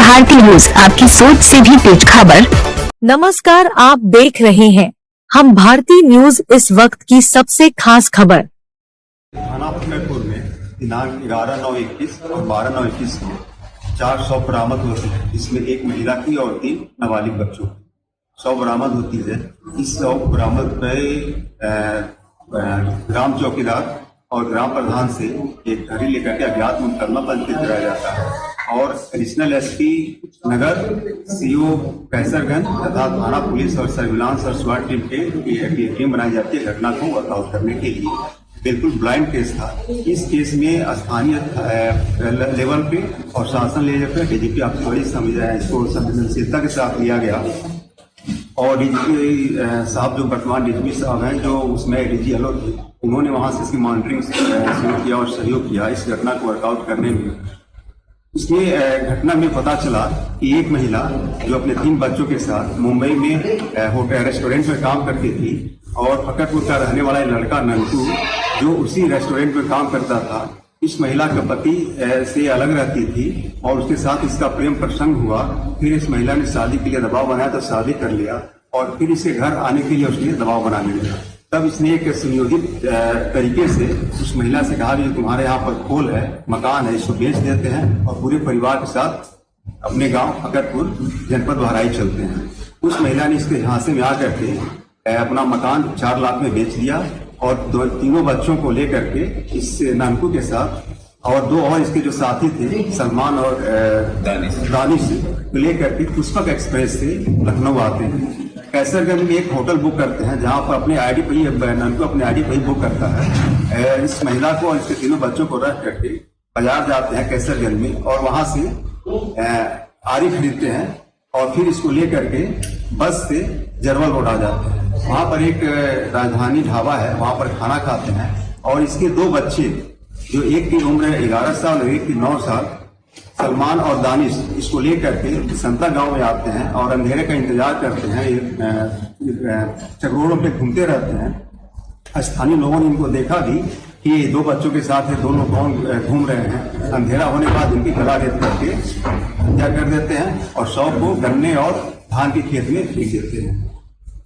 Bharti news, आपकी सोच से भी तेज खबर। नमस्कार, आप देख रहे हैं हम भारती न्यूज। इस वक्त की सबसे खास खबर। थाना फतेहपुर में दिनांक 11/9/21 और 12/9/21 को 4 शव बरामद होते हैं, जिसमें एक महिला की और 3 नाबालिग बच्चों की शव बरामद होती है। इस शव बरामद पे ग्राम चौकीदार और ग्राम प्रधान से एक घड़ी लेकर के अज्ञात मुकदमा पंजीकृत कराया जाता है और एडिशनल एसपी नगर, सीओ कैसरगंज तथा थाना पुलिस और सर्विलांस और स्वाट टीम की टीम बनाई जाती है घटना को वर्कआउट करने के लिए। बिल्कुल ब्लाइंड केस था। इस केस में स्थानीय लेवल पे और शासन लेवल पे डीजीपी आप बड़ी इसको संवेदनशीलता के साथ लिया गया और डीजीपी साहब जो वर्तमान डीजीपी साहब हैं, जो उसमें एडीजी अलो थे, उन्होंने वहां से इसकी मॉनिटरिंग शुरू किया और सहयोग किया इस घटना को वर्कआउट करने में। इसमें घटना में पता चला कि एक महिला जो अपने 3 बच्चों के साथ मुंबई में होटल रेस्टोरेंट में काम करती थी और फतेहपुर का रहने वाला लड़का नंटू जो उसी रेस्टोरेंट में काम करता था, इस महिला का पति से अलग रहती थी और उसके साथ इसका प्रेम प्रसंग हुआ। फिर इस महिला ने शादी के लिए दबाव बनाया तो शादी कर लिया और फिर इसे घर आने के लिए उसने दबाव बनाने लगा। तब इसने एक संयोजित तरीके से उस महिला से कहा कि तुम्हारे यहाँ पर खोल है, मकान है, इसको बेच देते हैं और पूरे परिवार के साथ अपने गांव फतेहपुर जनपद बहराइच चलते हैं। उस महिला ने इसके झांसे में आकर के अपना मकान 4 लाख में बेच दिया और तीनों बच्चों को लेकर के इस नानकू के साथ और 2 और इसके जो साथी थे सलमान और दानिश को लेकर के पुष्पक एक्सप्रेस से लखनऊ आते हैं। कैसरगंज में एक होटल बुक करते हैं जहां पर अपने आईडी पर ही नानकू अपने आईडी पर ही बुक करता है। इस महिला को और इसके तीनों बच्चों को रख करके बाजार जाते हैं कैसरगंज में और वहां से आरी खरीदते हैं और फिर इसको लेकर के बस से जरवल रोड आ जाते हैं। वहां पर एक राजधानी ढाबा है, वहां पर खाना खाते हैं और इसके 2 बच्चे जो एक की उम्र है 11 साल और एक की 9 साल, सलमान और दानिश, इसको लेकर के संता गांव में आते हैं और अंधेरे का इंतजार करते हैं। चक्रोड़ों पे घूमते रहते हैं। स्थानीय लोगों ने इनको देखा भी कि ये 2 बच्चों के साथ ये दोनों कौन घूम रहे हैं। अंधेरा होने के बाद इनकी गला रेत करके हत्या कर देते हैं और शव को गन्ने और धान के खेत में फेंक देते हैं।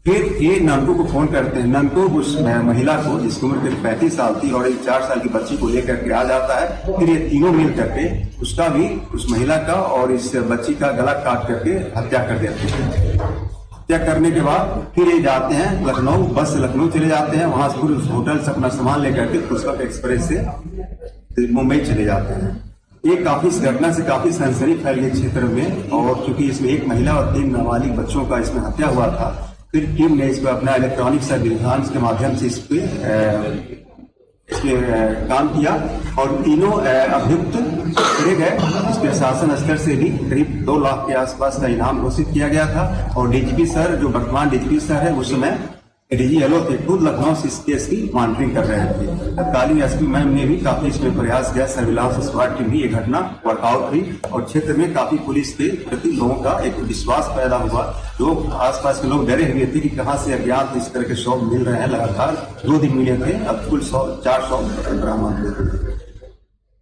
फिर ये नंकू को फोन करते हैं। नंकू उस महिला को जिसकी उम्र 35 साल थी और एक 4 साल की बच्ची को लेकर के आ जाता है। फिर ये तीनों मिल करके उसका भी, उस महिला का और इस बच्ची का गला काट करके हत्या कर देते हैं। हत्या करने के बाद फिर ये जाते हैं लखनऊ, बस से लखनऊ चले जाते हैं। वहां से पूरे उस होटल से अपना सामान लेकर के पुष्पक एक्सप्रेस से मुंबई चले जाते हैं। ये काफी इस घटना से काफी सनसनी फैल गई क्षेत्र में और चूंकि इसमें एक महिला और 3 नाबालिग बच्चों का इसमें हत्या हुआ था, फिर टीम ने इस पर अपना इलेक्ट्रॉनिक सर्विलांस के माध्यम से इस पे काम किया और तीनों अभियुक्त पकड़े गए। इस पे शासन स्तर से भी करीब 2 लाख के आसपास का इनाम घोषित किया गया था और डीजीपी सर, जो वर्तमान डीजीपी सर है, उस समय एडीजी अलो थे, खुद लखनऊ से इस केस की मॉनिटरिंग कर रहे थे। तत्कालीन एसपी मैम ने भी काफी इसमें प्रयास किया, सर्विलांस स्वाट टीम भी ये घटना वर्कआउट हुई और क्षेत्र में काफी पुलिस के प्रति लोगों का एक विश्वास पैदा हुआ। जो आसपास के लोग डरे हुए थे कि कहां से अज्ञात इस तरह के शव मिल रहे हैं। लगातार 2 दिन मिले थे, अब कुल 4 शव बरामद हुए।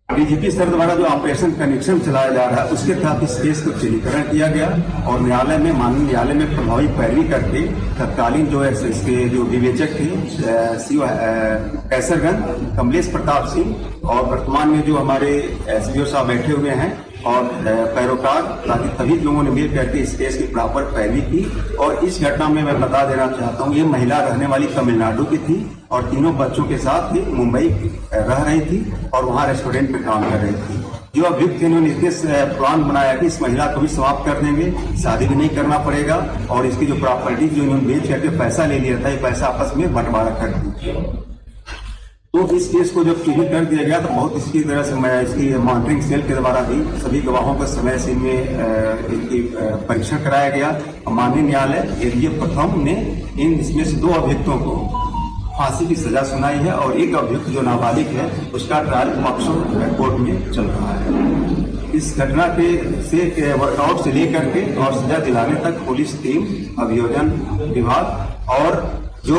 डीजीपी सर द्वारा जो ऑपरेशन कनेक्शन चलाया जा रहा है उसके तहत इस केस को चिन्हीकरण किया गया और न्यायालय में, माननीय न्यायालय में प्रभावी पैरवी करके तत्कालीन जो है इसके जो विवेचक थे सीओ कैसरगंज कमलेश प्रताप सिंह और वर्तमान में जो हमारे एसपीओ साहब बैठे हुए हैं और पैरोकार, ताकि सभी लोगों ने मिल करके इस केस की प्रॉपर पैरवी की। और इस घटना में मैं बता देना चाहता हूँ, ये महिला रहने वाली तमिलनाडु की थी और तीनों बच्चों के साथ ही मुंबई रह रही थी और वहाँ रेस्टोरेंट में काम कर रही थी। जो अभियुक्त थे उन्होंने इस प्लान बनाया कि इस महिला को भी समाप्त कर देंगे, शादी भी नहीं करना पड़ेगा और इसकी जो प्रॉपर्टी जो इन्होंने बेच करके पैसा ले लिया था, ये पैसा आपस में बंटवारा कर दी। तो इस केस को जब चिन्हित कर दिया गया तो बहुत इसकी तरह से मैं इसकी मॉनिटरिंग सेल के द्वारा भी सभी गवाहों को समय से में इनकी परीक्षण कराया गया। माननीय न्यायालय एडीजे प्रथम ने इसमें से 2 अभियुक्तों को फांसी की सजा सुनाई है और एक अभियुक्त जो नाबालिग है उसका ट्रायल पॉक्सो कोर्ट में चल रहा है। इस घटना के वर्कआउट से लेकर के और सजा दिलाने तक पुलिस टीम, अभियोजन विभाग और जो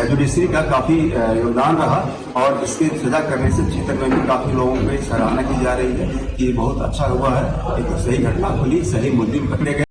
जुडिशरी का काफी योगदान रहा और इसके सजा करने से क्षेत्र में भी काफी लोगों में सराहना की जा रही है कि बहुत अच्छा हुआ है, एक सही घटना खुली, सही मुलजिम पकड़े गए।